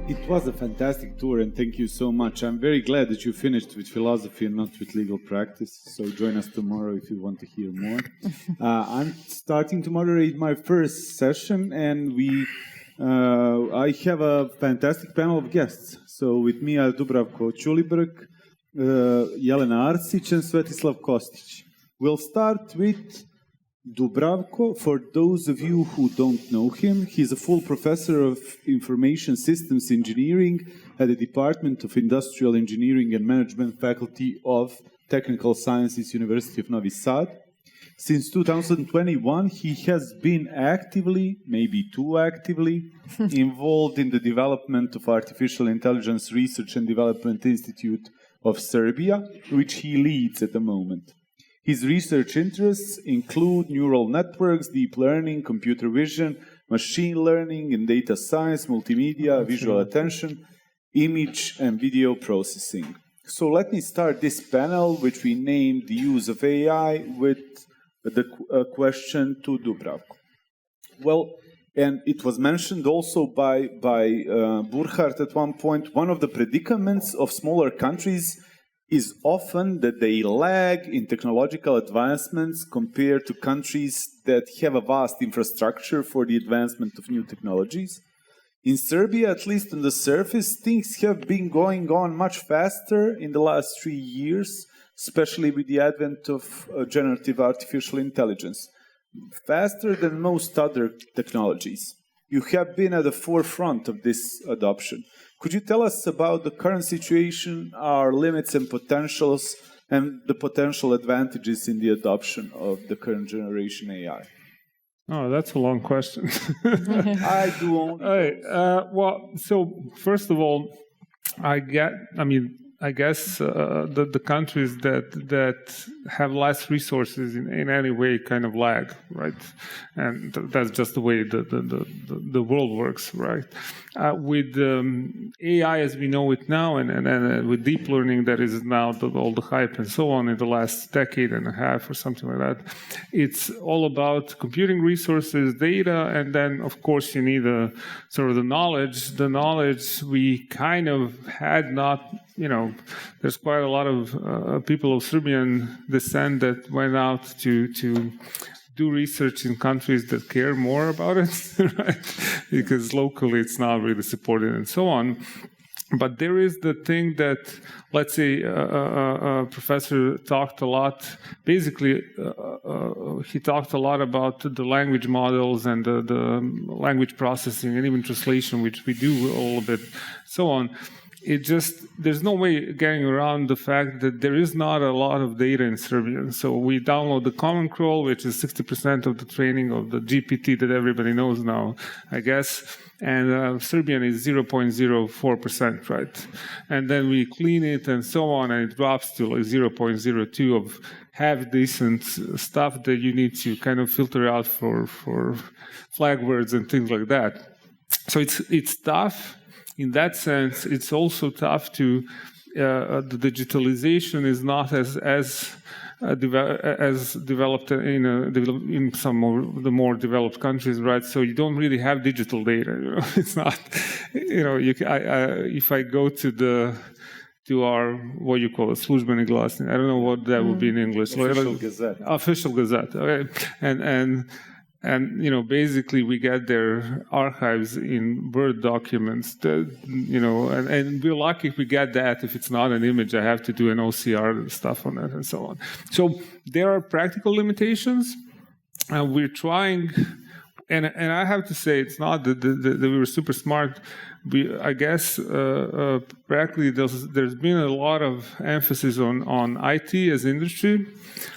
It was a fantastic tour, and thank you so much. I'm very glad that you finished with philosophy and not with legal practice. So join us tomorrow if you want to hear more. I'm starting to moderate my first session, and I have a fantastic panel of guests. So with me are Dubravko, Ćulibrk, Jelena Arsić, and Svetislav Kostić. We'll start with Dubravko. For those of you who don't know him, he's a full professor of Information Systems Engineering at the Department of Industrial Engineering and Management Faculty of Technical Sciences, University of Novi Sad. Since 2021, he has been actively, maybe too actively, involved in the development of Artificial Intelligence Research and Development Institute of Serbia, which he leads at the moment. His research interests include neural networks, deep learning, computer vision, machine learning, and data science, multimedia, visual attention, image and video processing. So let me start this panel, which we named The Use of AI, with the question to Dubravko. Well, and it was mentioned also by Burkhardt at one point, one of the predicaments of smaller countries is often that they lag in technological advancements compared to countries that have a vast infrastructure for the advancement of new technologies. In Serbia, at least on the surface, things have been going on much faster in the last 3 years, especially with the advent of generative artificial intelligence. Faster than most other technologies. You have been at the forefront of this adoption. Could you tell us about the current situation, our limits and potentials, and the potential advantages in the adoption of the current generation AI? Oh, that's a long question. I do only. Well, so first of all, I guess the countries that have less resources in any way kind of lag, right? And that's just the way the world works, right? With AI as we know it now, and with deep learning that is now all the hype and so on in the last decade and a half or something like that, it's all about computing resources, data, and then of course you need sort of the knowledge. The knowledge we kind of had not. There's quite a lot of people of Serbian descent that went out to do research in countries that care more about it, right? Because locally it's not really supported and so on. But there is the thing that, let's say, a professor talked a lot. Basically, he talked a lot about the language models and the language processing and even translation, which we do a little bit, so on. There's no way getting around the fact that there is not a lot of data in Serbian. So we download the Common Crawl, which is 60% of the training of the GPT that everybody knows now, I guess. And Serbian is 0.04%, right? And then we clean it and so on, and it drops to like 0.02 of half-decent stuff that you need to kind of filter out for flag words and things like that. So it's tough. In that sense, it's also tough to the digitalization is not as developed in some of the more developed countries, right? So you don't really have digital data. It's not. If I go to our what you call a službeni glasnik, I don't know what that would be in English. Official Gazette. Official Gazette. Okay, and basically we get their archives in Word documents that, and we're lucky if we get that. If it's not an image, I have to do an OCR stuff on it and so on. So there are practical limitations, and we're trying, and I have to say it's not that we were super smart. I guess practically there's been a lot of emphasis on IT as industry,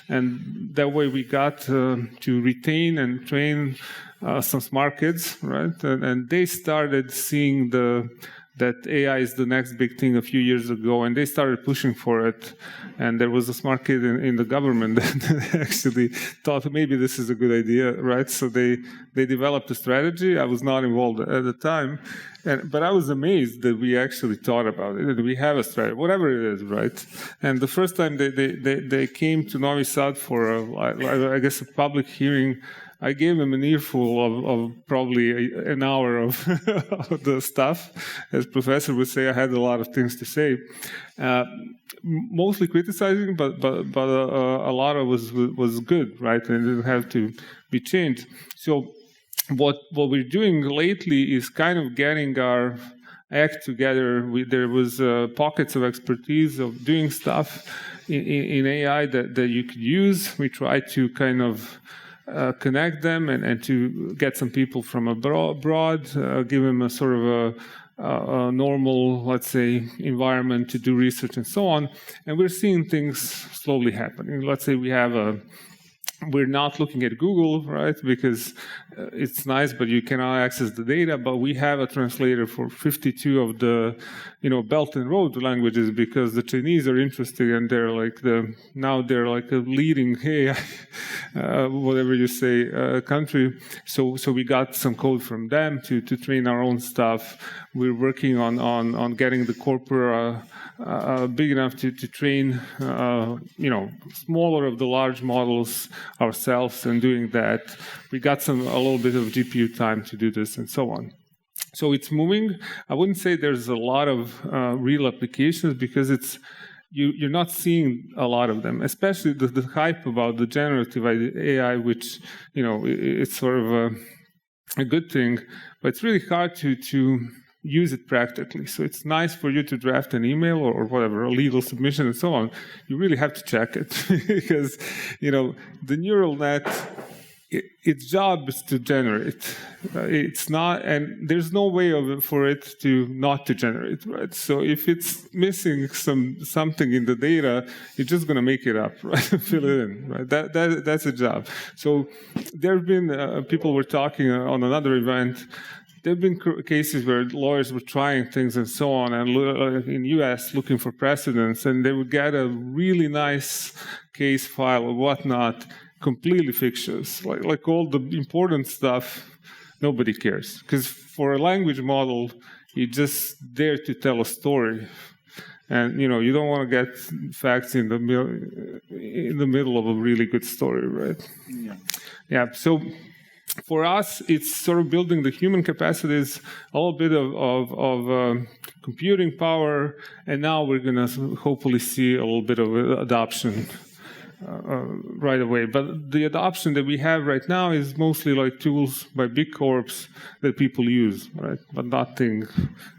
and that way we got to retain and train some smart kids, right? And they started seeing that AI is the next big thing a few years ago, and they started pushing for it. And there was a smart kid in the government that actually thought maybe this is a good idea, right? So they developed a strategy. I was not involved at the time, but I was amazed that we actually thought about it, that we have a strategy, whatever it is, right? And the first time they came to Novi Sad for, I guess, a public hearing, I gave him an earful of probably an hour of, of the stuff. As professor would say, I had a lot of things to say, mostly criticizing, but a lot of was good, right? And it didn't have to be changed. So what we're doing lately is kind of getting our act together. There was pockets of expertise of doing stuff in AI that you could use. We try to kind of connect them and to get some people from abroad, give them a sort of a normal, let's say, environment to do research and so on. And we're seeing things slowly happening. Let's say we're not looking at Google, right? Because it's nice, but you cannot access the data. But we have a translator for 52 of the, Belt and Road languages, because the Chinese are interested, and they're like a leading AI, whatever you say, country. So we got some code from them to train our own stuff. We're working on getting the corpora big enough to train, smaller of the large models ourselves, and doing that. We got a little bit of GPU time to do this and so on. So it's moving. I wouldn't say there's a lot of real applications, because you're not seeing a lot of them, especially the hype about the generative AI, which, it's sort of a good thing, but it's really hard to use it practically. So it's nice for you to draft an email or whatever, a legal submission and so on. You really have to check it because, the neural net, its job is to generate. It's not, and there's no way for it to not to generate, right? So if it's missing something in the data, you're just going to make it up, right? Fill it in, right? That's a job. So there have been people were talking on another event. There have been cases where lawyers were trying things and so on, and in the U.S. looking for precedents, and they would get a really nice case file or whatnot, completely fictitious. Like all the important stuff, nobody cares. Because for a language model, you're just there to tell a story. And, you don't want to get facts in the middle of a really good story, right? Yeah. So for us, it's sort of building the human capacities, a little bit of computing power, and now we're going to hopefully see a little bit of adoption right away. But the adoption that we have right now is mostly like tools by big corps that people use, right? But nothing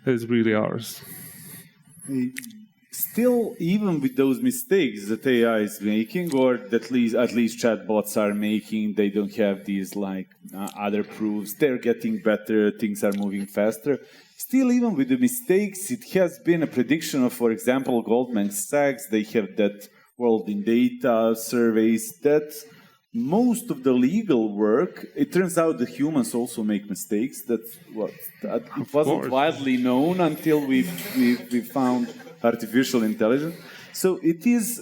that is really ours. Still, even with those mistakes that AI is making, or at least chatbots are making, they don't have these other proofs. They're getting better. Things are moving faster. Still, even with the mistakes, it has been a prediction of, for example, Goldman Sachs. They have that World in Data surveys that most of the legal work, it turns out that humans also make mistakes. That's what it wasn't widely known until we found artificial intelligence. So it is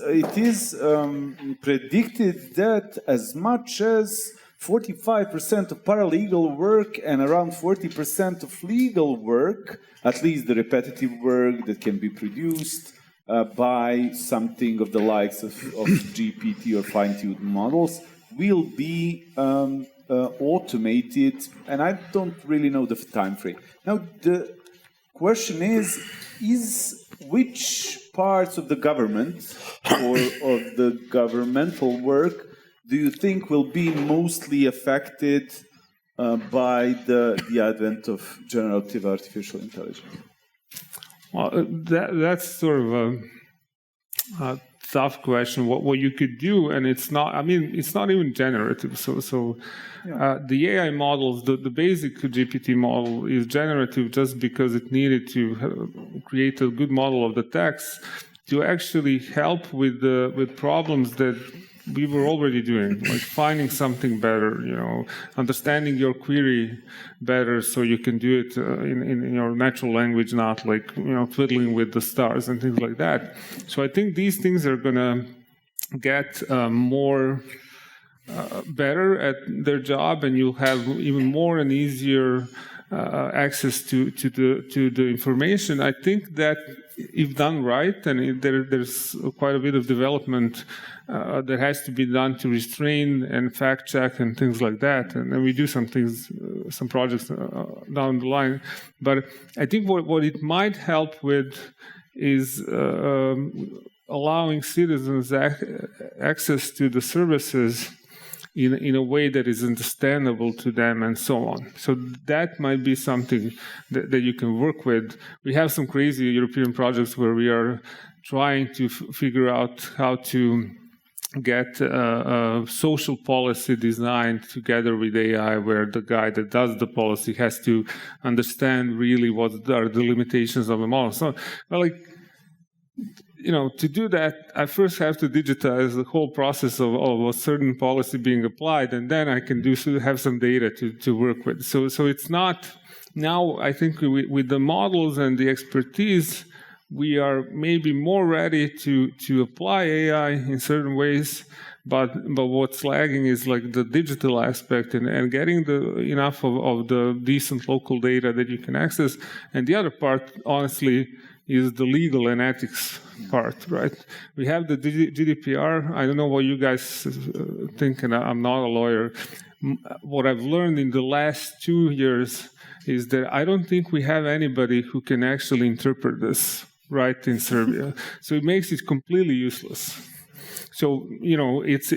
predicted that as much as 45% of paralegal work and around 40% of legal work, at least the repetitive work that can be produced by something of the likes of GPT or fine-tuned models, will be automated, and I don't really know the time frame. Now, the question is which parts of the government or of the governmental work do you think will be mostly affected by the advent of generative artificial intelligence? Well, that's sort of a tough question. What you could do, and it's not even generative. So the AI models, the basic GPT model is generative just because it needed to create a good model of the text to actually help with problems that we were already doing, like finding something better, understanding your query better so you can do it in your natural language, not like, twiddling with the stars and things like that. So I think these things are going to get more better at their job, and you'll have even more and easier access to the information. I think that if done right, and there's quite a bit of development that has to be done to restrain and fact check and things like that. And then we do some things, some projects down the line. But I think what it might help with is allowing citizens access to the services in a way that is understandable to them and so on. So that might be something that you can work with. We have some crazy European projects where we are trying to figure out how to get social policy designed together with AI, where the guy that does the policy has to understand really what are the limitations of the model. So, to do that, I first have to digitize the whole process of a certain policy being applied, and then I can have some data to work with. So it's not, now I think with the models and the expertise, we are maybe more ready to apply AI in certain ways, but what's lagging is like the digital aspect and getting enough of the decent local data that you can access. And the other part, honestly, is the legal and ethics part, right? We have the GDPR. I don't know what you guys think, and I'm not a lawyer. What I've learned in the last 2 years is that I don't think we have anybody who can actually interpret this right in Serbia. So it makes it completely useless. So, it's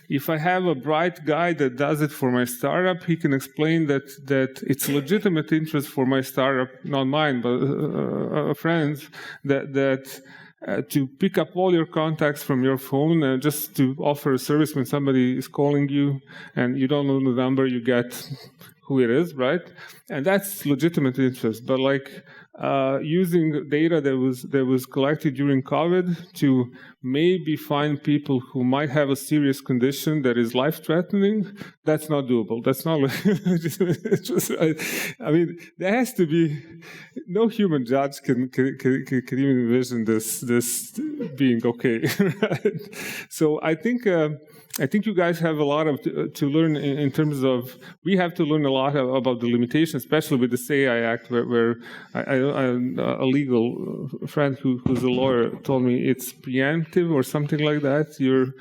if I have a bright guy that does it for my startup, he can explain that it's a legitimate interest for my startup, not mine, but a friend's, that to pick up all your contacts from your phone and just to offer a service when somebody is calling you and you don't know the number, you get who it is, right? And that's legitimate interest. But using data that was collected during COVID to maybe find people who might have a serious condition that is life-threatening, that's not doable. That's not. I mean, there has to be no human judge can even envision this being okay. Right? So I think you guys have a lot to learn in terms of, we have to learn a lot about the limitations, especially with this AI Act, where a legal friend who's a lawyer told me it's preemptive or something like that. You're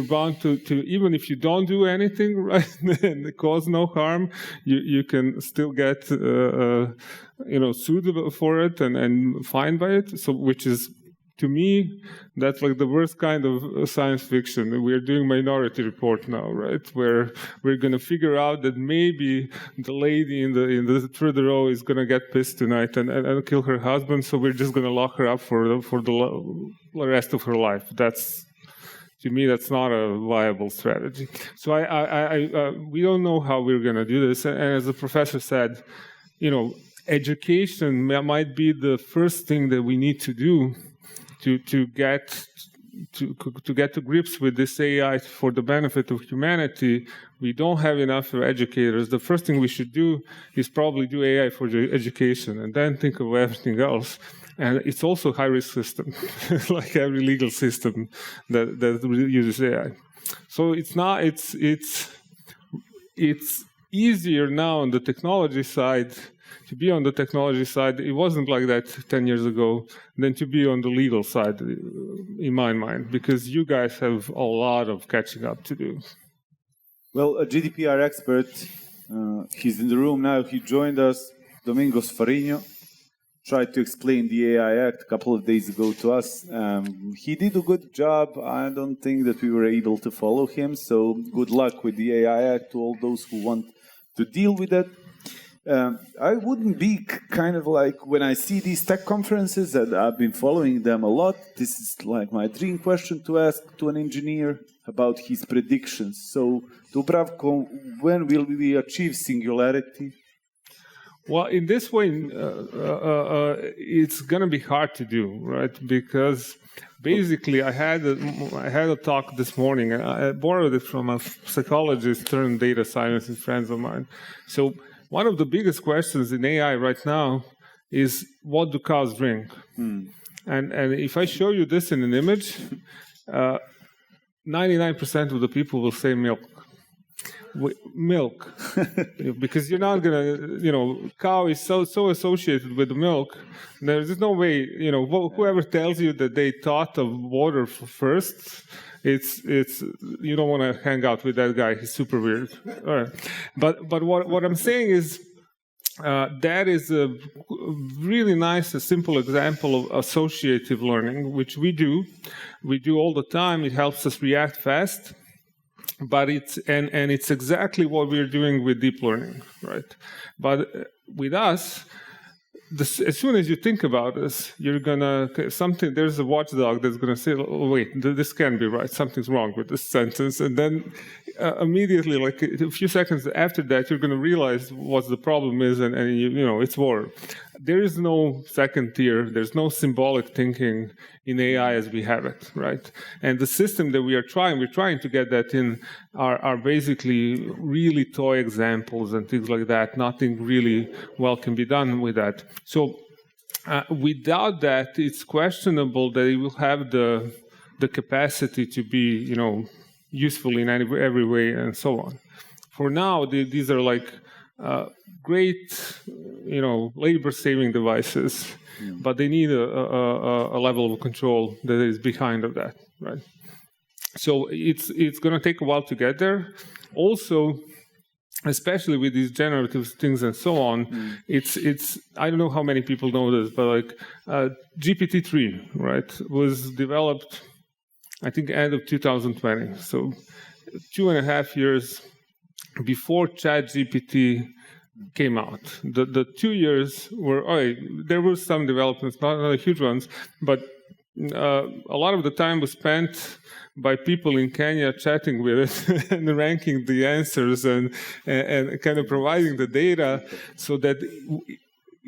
bound to even if you don't do anything, right, and cause no harm, you can still get sued for it and fined by it. So which is, to me, that's like the worst kind of science fiction. We're doing Minority Report now, right? Where we're going to figure out that maybe the lady in the third row is going to get pissed tonight and kill her husband, so we're just going to lock her up for the rest of her life. To me, that's not a viable strategy. So we don't know how we're going to do this. And as the professor said, education might be the first thing that we need to do to get to grips with this AI for the benefit of humanity. We don't have enough educators. The first thing we should do is probably do AI for the education and then think of everything else. And it's also a high-risk system, like every legal system that uses AI. So it's easier now on the technology side. To be on the technology side, it wasn't like that 10 years ago, than to be on the legal side, in my mind, because you guys have a lot of catching up to do. Well, a GDPR expert, he's in the room now, he joined us, Domingos Farinho, tried to explain the AI Act a couple of days ago to us. He did a good job. I don't think that we were able to follow him, so good luck with the AI Act to all those who want to deal with it. I wouldn't be kind of like, when I see these tech conferences, and I've been following them a lot, this is like my dream question to ask to an engineer about his predictions. So, Dubravko, when will we achieve singularity? Well, in this way, it's going to be hard to do, right? Because basically, I had a talk this morning, and I borrowed it from a psychologist turned data scientist friends of mine. So one of the biggest questions in AI right now is, what do cows drink? And if I show you this in an image, 99% of the people will say milk. milk, because you're not gonna, cow is so associated with milk. There's no way, whoever tells you that they thought of water first, it's you don't want to hang out with that guy. He's super weird. All right. But what I'm saying is that is a really nice, a simple example of associative learning, which we do all the time. It helps us react fast. But it's exactly what we're doing with deep learning, right? But with us, as soon as you think about this, you're gonna there's a watchdog that's gonna say, oh, wait, this can't be right. Something's wrong with this sentence, and then immediately, like a few seconds after that, you're gonna realize what the problem is, and it's war. There is no second tier. There's no symbolic thinking in AI as we have it, right? And the system that we're trying to get that in are basically really toy examples and things like that. Nothing really well can be done with that. So without that, it's questionable that it will have the capacity to be, useful in every way and so on. For now, these are like great, labor-saving devices, but they need a level of control that is behind of that, right? So it's going to take a while to get there. Also, especially with these generative things and so on, it's I don't know how many people know this, but like GPT-3, right, was developed, I think, end of 2020. So 2.5 years before ChatGPT came out. The 2 years were, there were some developments, not huge ones, but a lot of the time was spent by people in Kenya chatting with it and ranking the answers and kind of providing the data so that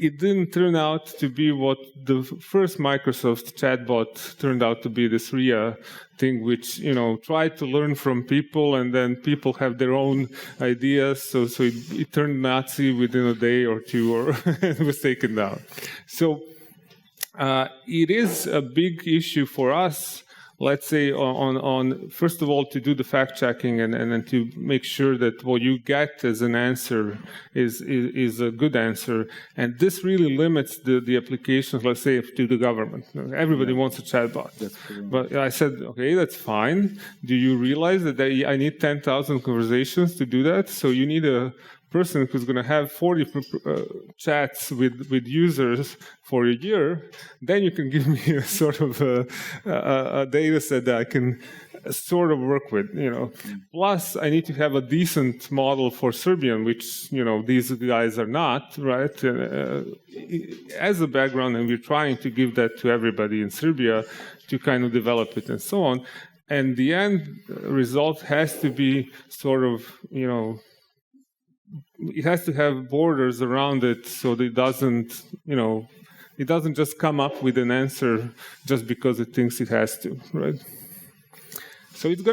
it didn't turn out to be what the first Microsoft chatbot turned out to be, this RIA thing, which, tried to learn from people, and then people have their own ideas. So it turned Nazi within a day or two, or it was taken down. So it is a big issue for us, let's say, on first of all, to do the fact-checking and to make sure that what you get as an answer is a good answer. And this really limits the applications, let's say, to the government. Everybody wants a chatbot. But I said, okay, that's fine. Do you realize that I need 10,000 conversations to do that? So you need a person who's going to have 40 chats with users for a year, then you can give me a sort of a data set that I can sort of work with, Plus, I need to have a decent model for Serbian, which, these guys are not, right? As a background, and we're trying to give that to everybody in Serbia to kind of develop it and so on. And the end result has to be sort of, it has to have borders around it so that it doesn't just come up with an answer just because it thinks it has to, right? So it's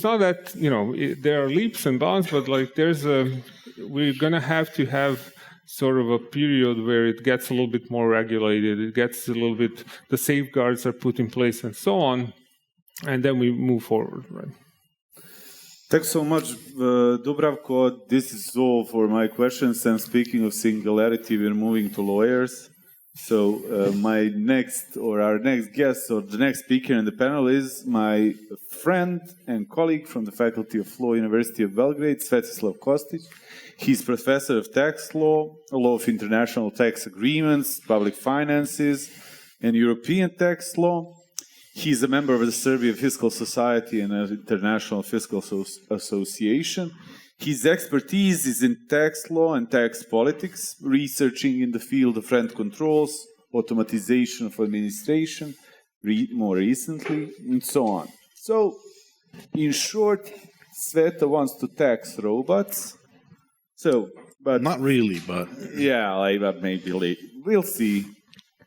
not that, there are leaps and bounds, but like we're going to have sort of a period where it gets a little bit more regulated, it gets a little bit, the safeguards are put in place and so on, and then we move forward, right? Thanks so much, Dubravko. This is all for my questions. And speaking of singularity, we're moving to lawyers. So our next guest or the next speaker in the panel is my friend and colleague from the Faculty of Law, University of Belgrade, Svetislav Kostić. He's professor of tax law of international tax agreements, public finances, and European tax law. He's a member of the Serbia Fiscal Society and the International Fiscal Association. His expertise is in tax law and tax politics, researching in the field of rent controls, automatization of administration, more recently, and so on. So, in short, Sveta wants to tax robots. But not really, but but maybe later. We'll see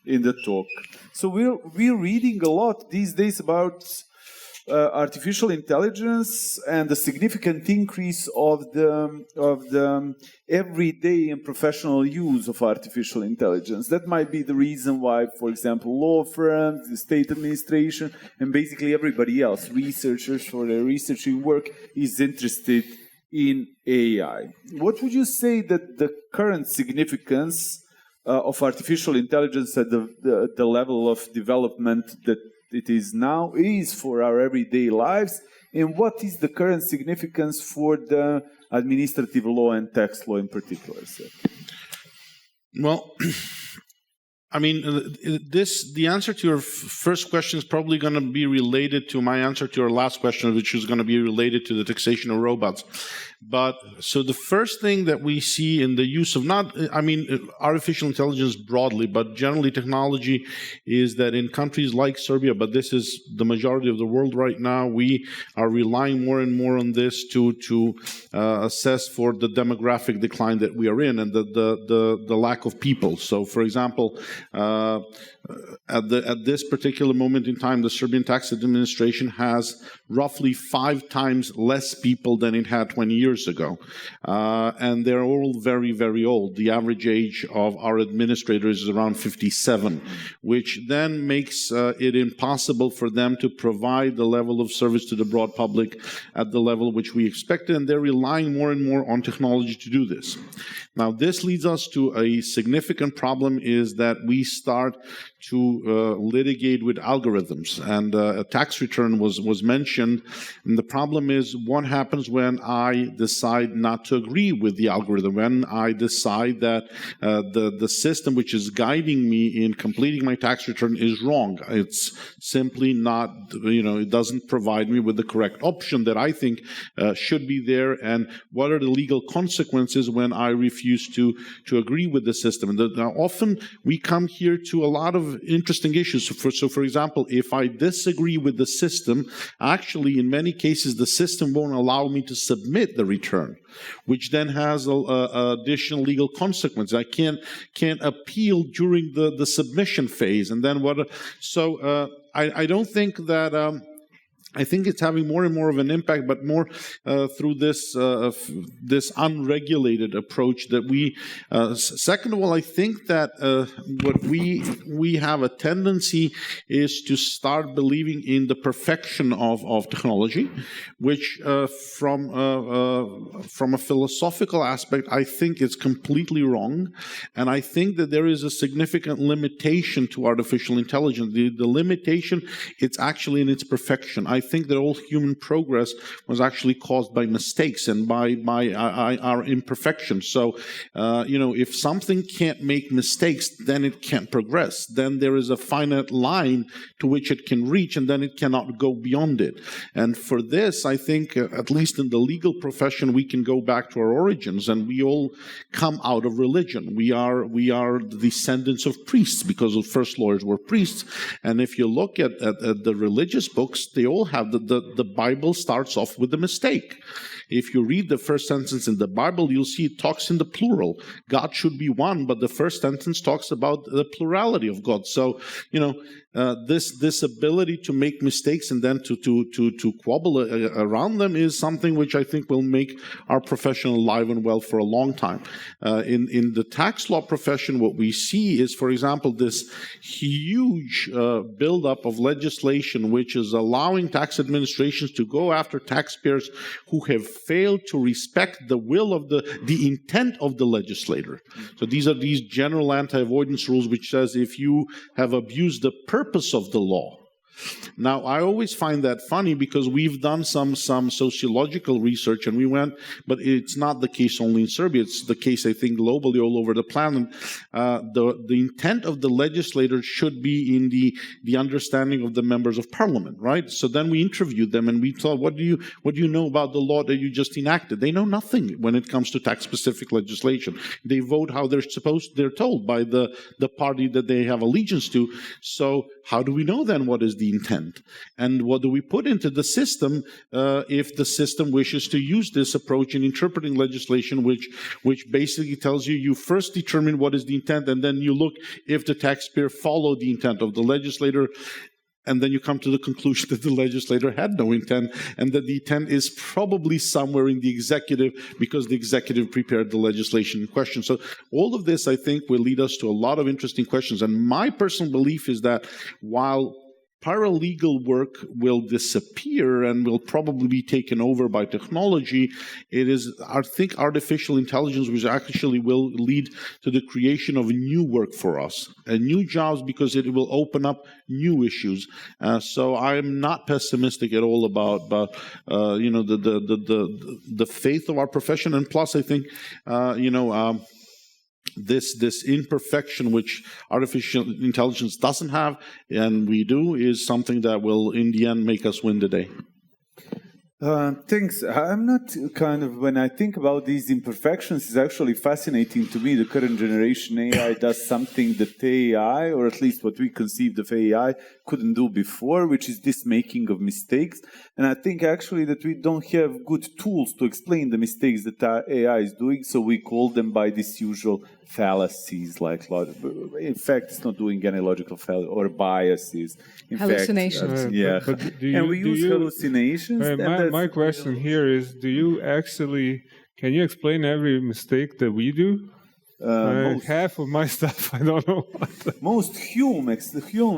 in the talk. So we're reading a lot these days about artificial intelligence and the significant increase of the everyday and professional use of artificial intelligence. That might be the reason why, for example, law firms, the state administration, and basically everybody else, researchers for their researching work, is interested in AI. What would you say that the current significance of artificial intelligence at the level of development that it is now is for our everyday lives, and what is the current significance for the administrative law and tax law in particular, sir? Well, I mean, the answer to your first question is probably going to be related to my answer to your last question, which is going to be related to the taxation of robots. But so the first thing that we see in the use of artificial intelligence broadly, but generally technology, is that in countries like Serbia, but this is the majority of the world right now, we are relying more and more on this to assess for the demographic decline that we are in and the lack of people. So, for example, at this particular moment in time, the Serbian tax administration has roughly 5 times less people than it had 20 years ago. And they're all very, very old. The average age of our administrators is around 57, which then makes it impossible for them to provide the level of service to the broad public at the level which we expected, and they're relying more and more on technology to do this. Now, this leads us to a significant problem, is that we start to litigate with algorithms, and a tax return was mentioned, and the problem is what happens when I decide not to agree with the algorithm, when I decide that the system which is guiding me in completing my tax return is wrong. It's simply not, it doesn't provide me with the correct option that I think should be there, and what are the legal consequences when I refuse to agree with the system. And now often we come here to a lot of interesting issues. So for example, if I disagree with the system, actually in many cases the system won't allow me to submit the return, which then has additional legal consequences. I can't appeal during the submission phase. And then I don't think that I think it's having more and more of an impact, but more through this unregulated approach that we. Second of all, I think that what we have a tendency is to start believing in the perfection of technology, which from a philosophical aspect, I think is completely wrong, and I think that there is a significant limitation to artificial intelligence. The limitation, it's actually in its perfection. I think that all human progress was actually caused by mistakes and by our imperfections. So, if something can't make mistakes, then it can't progress. Then there is a finite line to which it can reach, and then it cannot go beyond it. And for this, I think, at least in the legal profession, we can go back to our origins, and we all come out of religion. We are the descendants of priests, because the first lawyers were priests. And if you look at the religious books, they all have the Bible starts off with a mistake. If you read the first sentence in the Bible, you'll see it talks in the plural. God should be one, but the first sentence talks about the plurality of God. So, this ability to make mistakes and then to quabble around them is something which I think will make our profession alive and well for a long time. In the tax law profession, what we see is, for example, this huge buildup of legislation which is allowing tax administrations to go after taxpayers who have failed to respect the will of the intent of the legislator. So these are these general anti-avoidance rules which says if you have abused the purpose of the law. Now, I always find that funny because we've done some sociological research and we went, but it's not the case only in Serbia. It's the case, I think, globally all over the planet. The intent of the legislator should be in the understanding of the members of parliament, right? So then we interviewed them and we thought, what do you know about the law that you just enacted? They know nothing when it comes to tax-specific legislation. They vote how they're told by the party that they have allegiance to. So how do we know then what is the intent? And what do we put into the system if the system wishes to use this approach in interpreting legislation, which basically tells you first determine what is the intent, and then you look if the taxpayer followed the intent of the legislator, and then you come to the conclusion that the legislator had no intent, and that the intent is probably somewhere in the executive, because the executive prepared the legislation in question. So all of this, I think, will lead us to a lot of interesting questions. And my personal belief is that while paralegal work will disappear and will probably be taken over by technology. It is, I think, artificial intelligence which actually will lead to the creation of new work for us, and new jobs, because it will open up new issues. So I'm not pessimistic at all about the faith of our profession. And plus, I think this imperfection which artificial intelligence doesn't have and we do is something that will in the end make us win the day. Thanks. I'm not when I think about these imperfections, it's actually fascinating to me. The current generation AI does something that AI, or at least what we conceived of AI, couldn't do before, which is this making of mistakes. And I think actually that we don't have good tools to explain the mistakes that AI is doing, so we call them by these usual fallacies, like in fact, it's not doing any logical fallacy or biases. Hallucinations. And we use hallucinations. My question here is: can you explain every mistake that we do? Half of my stuff, I don't know. Most Hume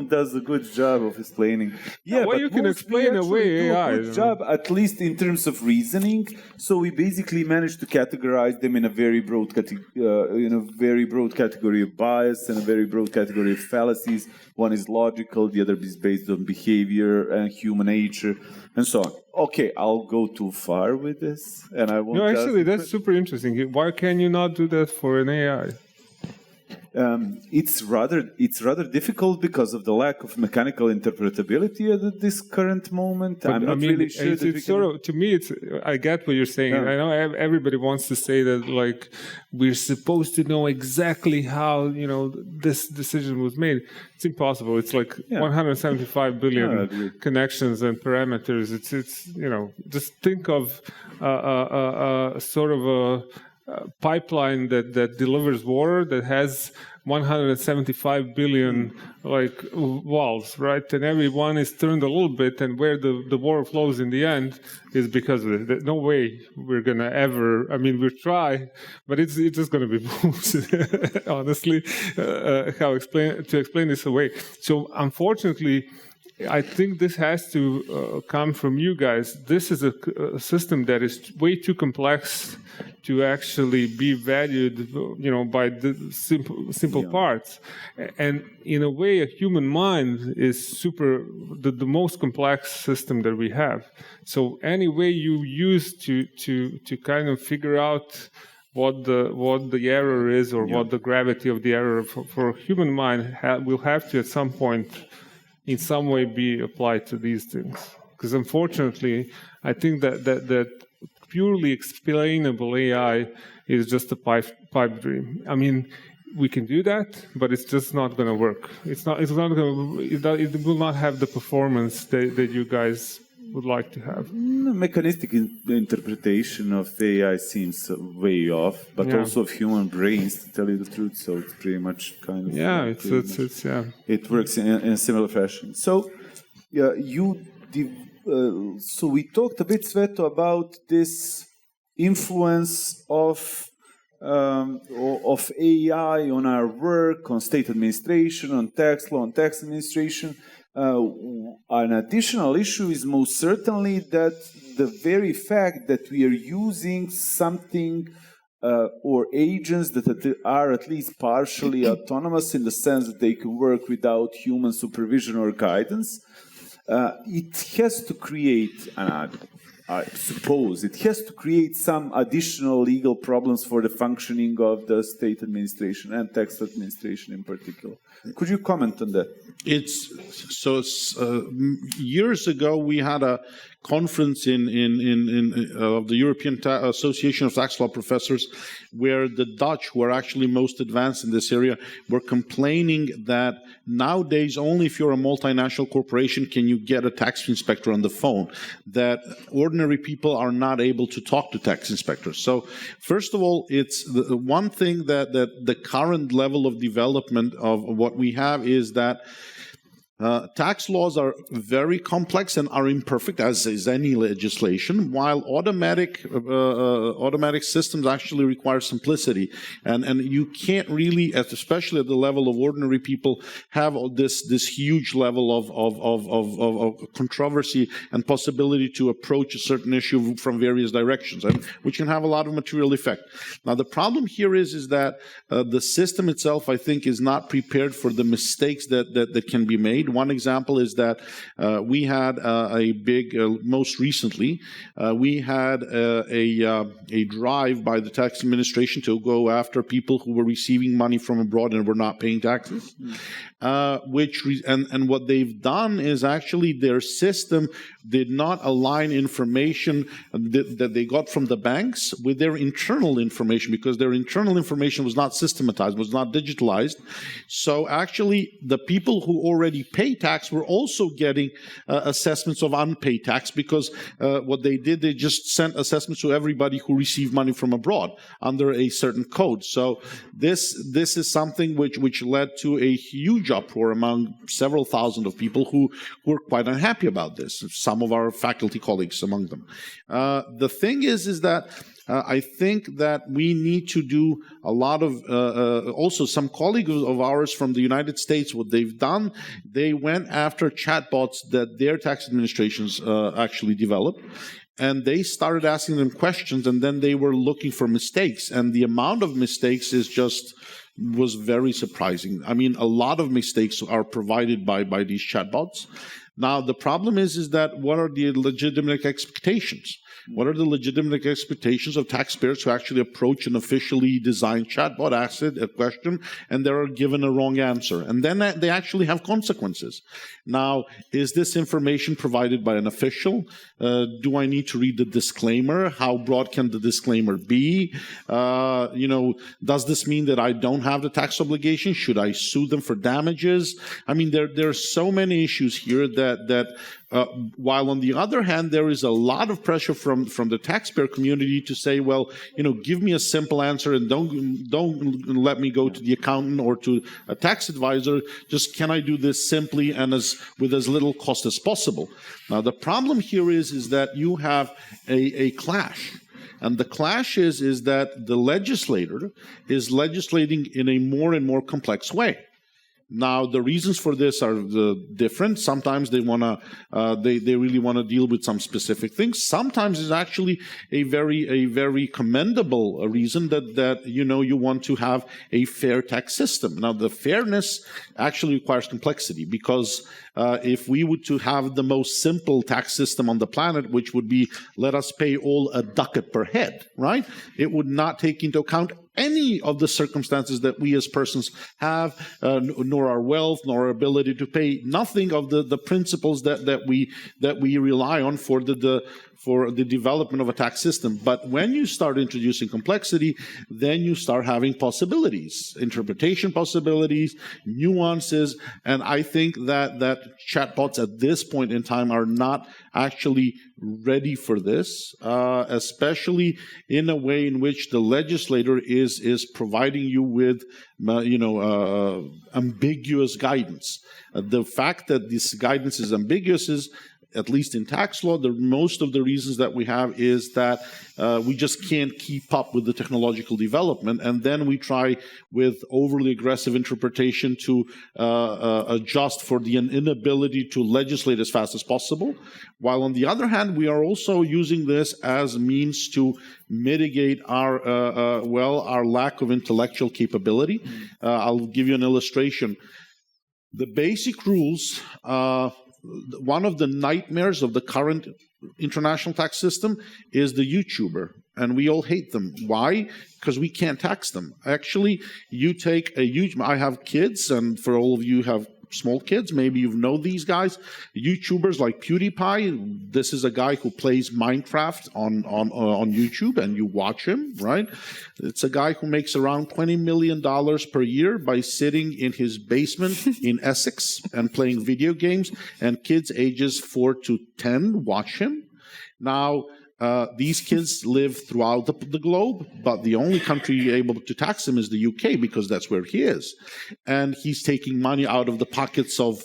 does a good job of explaining. Yeah, well, but you can explain away AI. Do a good job, at least in terms of reasoning. So we basically managed to categorize them in a very broad category of bias and a very broad category of fallacies. One is logical, the other is based on behavior and human nature, and so on. Okay, I'll go too far with this, and I won't. No, actually, that's super interesting. Why can you not do that for an AI? It's rather difficult because of the lack of mechanical interpretability at this current moment. But, I'm not really sure. It's sort of, to me, I get what you're saying. Yeah. I know everybody wants to say that, like, we're supposed to know exactly how this decision was made. It's impossible. It's like 175 billion connections and parameters. It's just think of sort of a pipeline that delivers water that has 175 billion valves, right? And every one is turned a little bit, and where the water flows in the end is because of it. No way we're gonna ever. I mean, we'll try, but it's just gonna be bullshit. Honestly, to explain this away. So unfortunately, I think this has to come from you guys. This is a system that is way too complex to actually be valued, by the simple parts. And in a way, a human mind is the most complex system that we have. So any way you use to kind of figure out what the error is, or what the gravity of the error for a human mind will have to at some point in some way be applied to these things. Because unfortunately, I think that purely explainable AI is just a pipe dream. I mean, we can do that, but it's just not going to work. It will not have the performance that you guys would like to have. Mechanistic interpretation of AI seems way off, but also of human brains, to tell you the truth. So it's pretty much kind of it works in a similar fashion. So so we talked a bit, Sveto, about this influence of AI on our work, on state administration, on tax law, on tax administration. An additional issue is most certainly that the very fact that we are using something or agents that are at least partially autonomous in the sense that they can work without human supervision or guidance, it has to create, I suppose, it has to create some additional legal problems for the functioning of the state administration and tax administration in particular. Could you comment on that? Years ago we had a conference of the European Association of Tax Law Professors, where the Dutch, who are actually most advanced in this area, were complaining that nowadays only if you're a multinational corporation can you get a tax inspector on the phone, that ordinary people are not able to talk to tax inspectors. So first of all, it's the one thing that the current level of development of what we have is that Tax laws are very complex and are imperfect, as is any legislation, while automatic systems actually require simplicity. And you can't really, especially at the level of ordinary people, have this huge level of controversy and possibility to approach a certain issue from various directions, which can have a lot of material effect. Now, the problem here is that the system itself, I think, is not prepared for the mistakes that can be made. One example is that we had most recently, we had a drive by the tax administration to go after people who were receiving money from abroad and were not paying taxes. And what they've done is actually their system did not align information that they got from the banks with their internal information, because their internal information was not systematized, was not digitalized. So actually, the people who already pay tax were also getting assessments of unpaid tax, because what they did, they just sent assessments to everybody who received money from abroad under a certain code. So this is something which led to a huge uproar among several thousand of people who were quite unhappy about this. Some of our faculty colleagues among them. The thing is that I think that we need to do a lot of, also some colleagues of ours from the United States, what they've done, they went after chatbots that their tax administrations actually developed. And they started asking them questions, and then they were looking for mistakes. And the amount of mistakes was very surprising. I mean, a lot of mistakes are provided by these chatbots. Now, the problem is that what are the legitimate expectations? What are the legitimate expectations of taxpayers who actually approach an officially designed chatbot, ask it a question, and they're given a wrong answer? And then they actually have consequences. Now, is this information provided by an official? Do I need to read the disclaimer? How broad can the disclaimer be? Does this mean that I don't have the tax obligation? Should I sue them for damages? I mean, there are so many issues here that while on the other hand, there is a lot of pressure from the taxpayer community to say, well, give me a simple answer and don't let me go to the accountant or to a tax advisor. Just can I do this simply and with as little cost as possible? Now, the problem here is that you have a clash. And the clash is that the legislator is legislating in a more and more complex way. Now, the reasons for this are different. Sometimes they really want to deal with some specific things. Sometimes it's actually a very commendable reason that you want to have a fair tax system. Now, the fairness actually requires complexity, because if we were to have the most simple tax system on the planet, which would be let us pay all a ducat per head, right? It would not take into account any of the circumstances that we as persons have, nor our wealth, nor our ability to pay, nothing of the principles that we rely on for the development of a tax system. But when you start introducing complexity, then you start having possibilities, interpretation possibilities, nuances, and I think that chatbots at this point in time are not actually ready for this, especially in a way in which the legislator is providing you with ambiguous guidance. The fact that this guidance is ambiguous is, at least in tax law, most of the reasons that we have is that we just can't keep up with the technological development, and then we try with overly aggressive interpretation to adjust for the inability to legislate as fast as possible, while on the other hand, we are also using this as means to mitigate our lack of intellectual capability. I'll give you an illustration. The basic rules, one of the nightmares of the current international tax system is the YouTuber, and we all hate them. Why? Because we can't tax them. Actually, you take I have kids, and for all of you who have small kids, maybe you know these guys, YouTubers like PewDiePie. This is a guy who plays Minecraft on YouTube, and you watch him, right? It's a guy who makes around $20 million per year by sitting in his basement in Essex and playing video games, and kids ages 4 to 10 watch him. Now, These kids live throughout the globe, but the only country able to tax him is the UK because that's where he is. And he's taking money out of the pockets of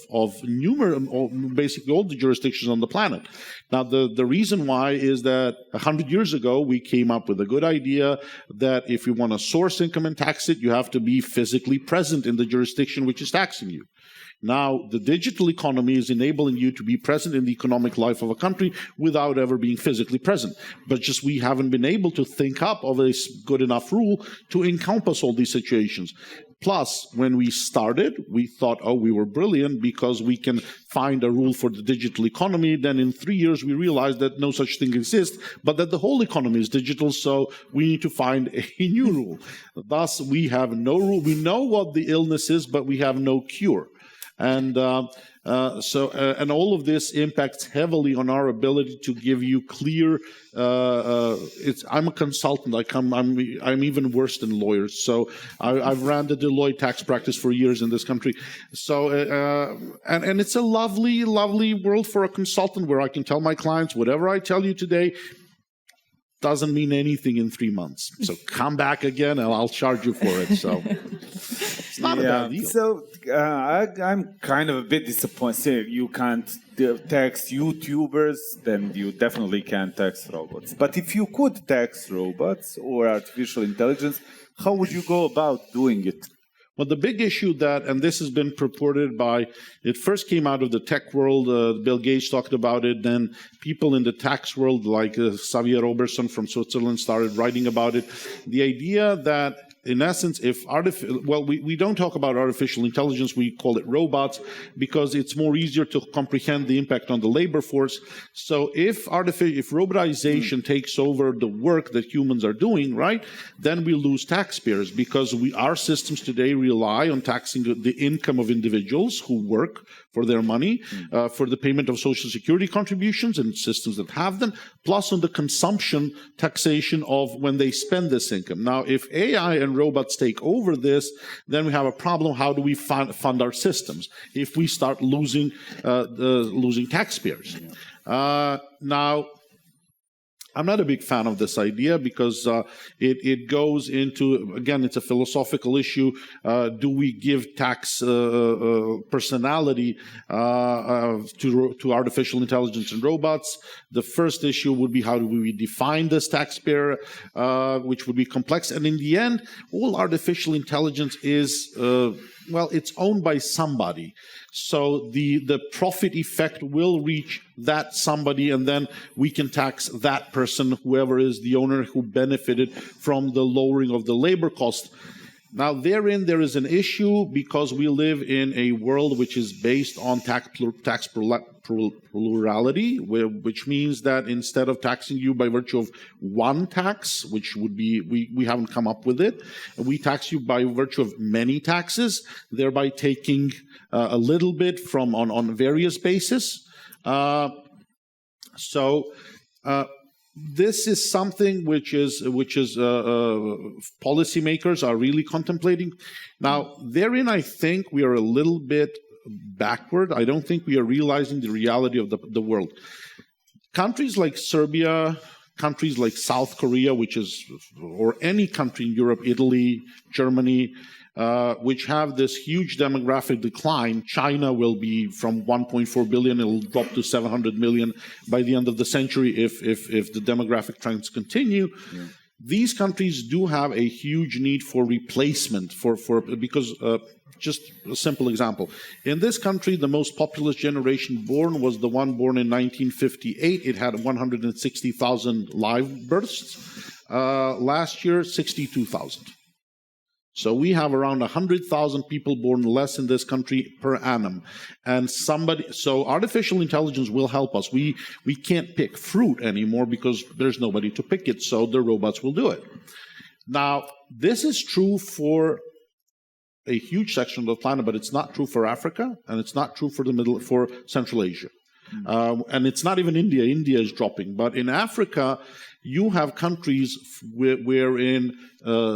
basically all the jurisdictions on the planet. Now, the reason why is that 100 years ago, we came up with a good idea that if you want to source income and tax it, you have to be physically present in the jurisdiction which is taxing you. Now, the digital economy is enabling you to be present in the economic life of a country without ever being physically present. But just we haven't been able to think up of a good enough rule to encompass all these situations. Plus, when we started, we thought, oh, we were brilliant because we can find a rule for the digital economy. Then in 3 years, we realized that no such thing exists, but that the whole economy is digital, so we need to find a new rule. Thus, we have no rule. We know what the illness is, but we have no cure. And and all of this impacts heavily on our ability to give you clear. I'm a consultant. I'm even worse than lawyers. So I've ran the Deloitte tax practice for years in this country. So and it's a lovely, lovely world for a consultant where I can tell my clients whatever I tell you today doesn't mean anything in 3 months. So come back again and I'll charge you for it. So it's not a bad deal. So I'm kind of a bit disappointed. You can't tax YouTubers, then you definitely can't tax robots. But if you could tax robots or artificial intelligence, how would you go about doing it? Well, the big issue and this has been purported it first came out of the tech world, Bill Gates talked about it, then people in the tax world like Xavier Robertson from Switzerland started writing about it. The idea that, in essence, we don't talk about artificial intelligence, we call it robots, because it's more easier to comprehend the impact on the labor force. So if robotization takes over the work that humans are doing, right, then we lose taxpayers because our systems today rely on taxing the income of individuals who work for their money, for the payment of social security contributions and systems that have them, plus on the consumption taxation of when they spend this income. Now, if AI and robots take over this, then we have a problem. How do we fund our systems if we start losing taxpayers? Now, I'm not a big fan of this idea because it goes into, again, it's a philosophical issue. Do we give tax personality to artificial intelligence and robots? The first issue would be how do we define this taxpayer, which would be complex. And in the end, all artificial intelligence is, it's owned by somebody. So the profit effect will reach that somebody, and then we can tax that person, whoever is the owner who benefited from the lowering of the labor cost. Now, therein, there is an issue because we live in a world which is based on tax plurality, which means that instead of taxing you by virtue of one tax, which would be, we haven't come up with it, we tax you by virtue of many taxes, thereby taking a little bit from on various bases. This is something which policymakers are really contemplating. Now, therein, I think we are a little bit backward. I don't think we are realizing the reality of the world. Countries like Serbia, countries like South Korea, or any country in Europe, Italy, Germany, which have this huge demographic decline. China will be from 1.4 billion, it'll drop to 700 million by the end of the century if the demographic trends continue. Yeah. These countries do have a huge need for replacement because just a simple example. In this country, the most populous generation born was the one born in 1958. It had 160,000 live births. Last year, 62,000. So we have around 100,000 people born less in this country per annum. And so artificial intelligence will help us. We can't pick fruit anymore because there's nobody to pick it, so the robots will do it. Now, this is true for a huge section of the planet, but it's not true for Africa, and it's not true for Central Asia. And it's not even India. India is dropping. But in Africa, you have countries wherein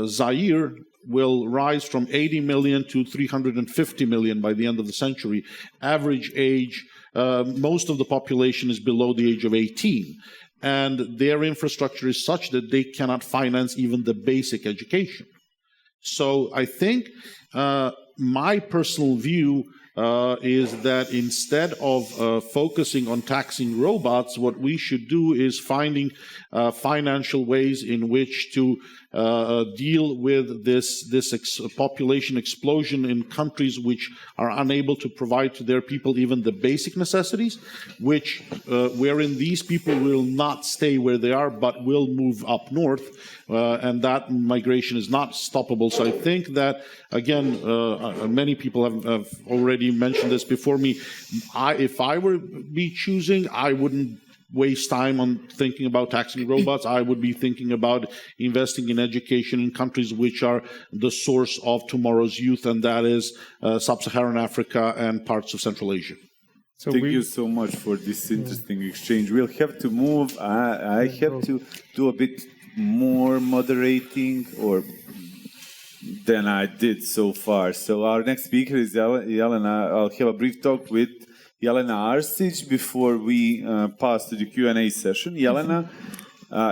Zaire will rise from 80 million to 350 million by the end of the century. Average age, most of the population is below the age of 18. and their infrastructure is such that they cannot finance even the basic education. So I think my personal view is that instead of focusing on taxing robots, what we should do is finding financial ways in which to deal with this population explosion in countries which are unable to provide to their people even the basic necessities, wherein these people will not stay where they are but will move up north, and that migration is not stoppable. So I think that, again, many people have already mentioned this before me. If I were be choosing, I wouldn't waste time on thinking about taxing robots. I would be thinking about investing in education in countries which are the source of tomorrow's youth, and that is sub-Saharan Africa and parts of Central Asia. So thank you so much for this interesting exchange. We'll have to move. I have to do a bit more moderating than I did so far. So our next speaker is Jelena. I'll have a brief talk with Jelena Arsić before we pass to the Q&A session. Jelena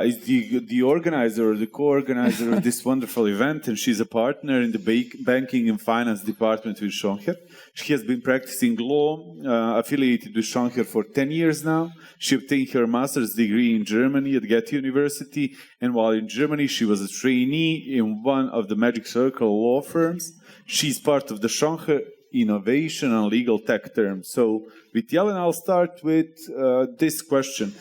is the organizer or the co-organizer of this wonderful event, and she's a partner in the banking and finance department with Schoenherr. She has been practicing law, affiliated with Schoenherr for 10 years now. She obtained her master's degree in Germany at Goethe University, and while in Germany, she was a trainee in one of the Magic Circle law firms. She's part of the Schoenherr Innovation and Legal Tech term. So with Jelena, I'll start with this question.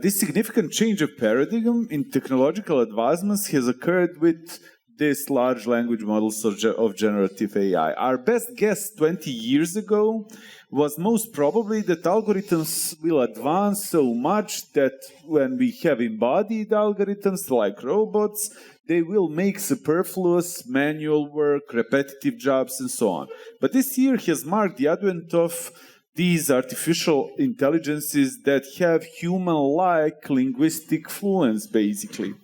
This significant change of paradigm in technological advancements has occurred with these large language models of generative AI. Our best guess 20 years ago was most probably that algorithms will advance so much that when we have embodied algorithms like robots, they will make superfluous manual work, repetitive jobs, and so on. But this year has marked the advent of these artificial intelligences that have human-like linguistic fluence, basically.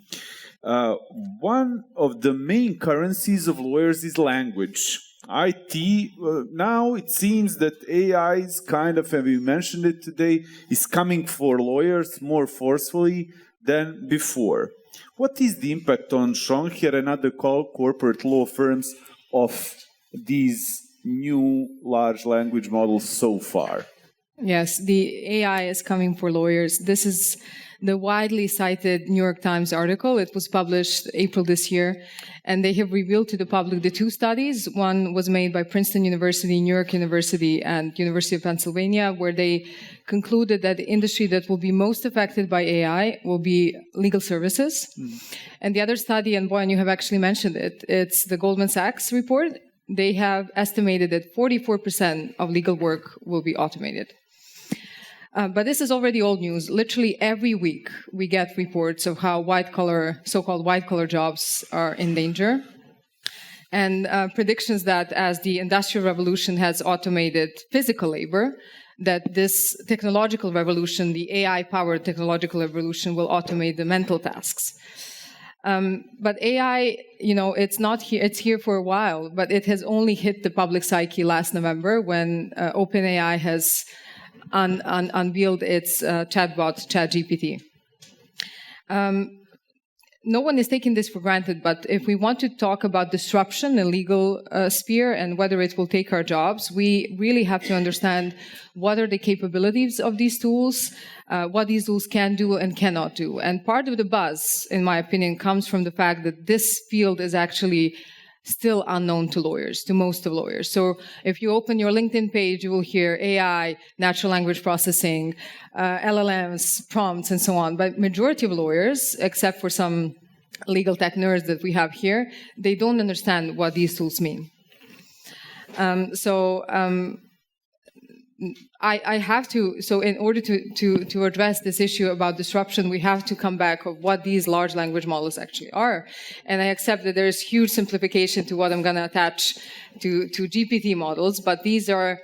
One of the main currencies of lawyers is language. IT, now it seems that AI is kind of, and we mentioned it today, is coming for lawyers more forcefully than before. What is the impact on Schoenherr and other corporate law firms of these new large language models so far? Yes, the AI is coming for lawyers. This is the widely cited New York Times article. It was published April this year, and they have revealed to the public the two studies. One was made by Princeton University, New York University, and University of Pennsylvania, where they concluded that the industry that will be most affected by AI will be legal services. And the other study, and Bojan, you have actually mentioned it, it's the Goldman Sachs report. They have estimated that 44% of legal work will be automated. But this is already old news. Literally every week we get reports of how so-called white-collar jobs are in danger. And predictions that as the Industrial Revolution has automated physical labor, that this technological revolution, the AI-powered technological revolution, will automate the mental tasks. But AI, it's not here, it's here for a while, but it has only hit the public psyche last November when OpenAI has unveiled its chatbot, ChatGPT. No one is taking this for granted, but if we want to talk about disruption in the legal sphere and whether it will take our jobs, we really have to understand what are the capabilities of these tools, what these tools can do and cannot do. And part of the buzz, in my opinion, comes from the fact that this field is actually still unknown to lawyers, to most of lawyers. So if you open your LinkedIn page, you will hear AI, natural language processing, LLMs, prompts, and so on. But majority of lawyers, except for some legal tech nerds that we have here, they don't understand what these tools mean. I have to, so in order to address this issue about disruption, we have to come back of what these large language models actually are. And I accept that there is huge simplification to what I'm going to attach to GPT models, but these are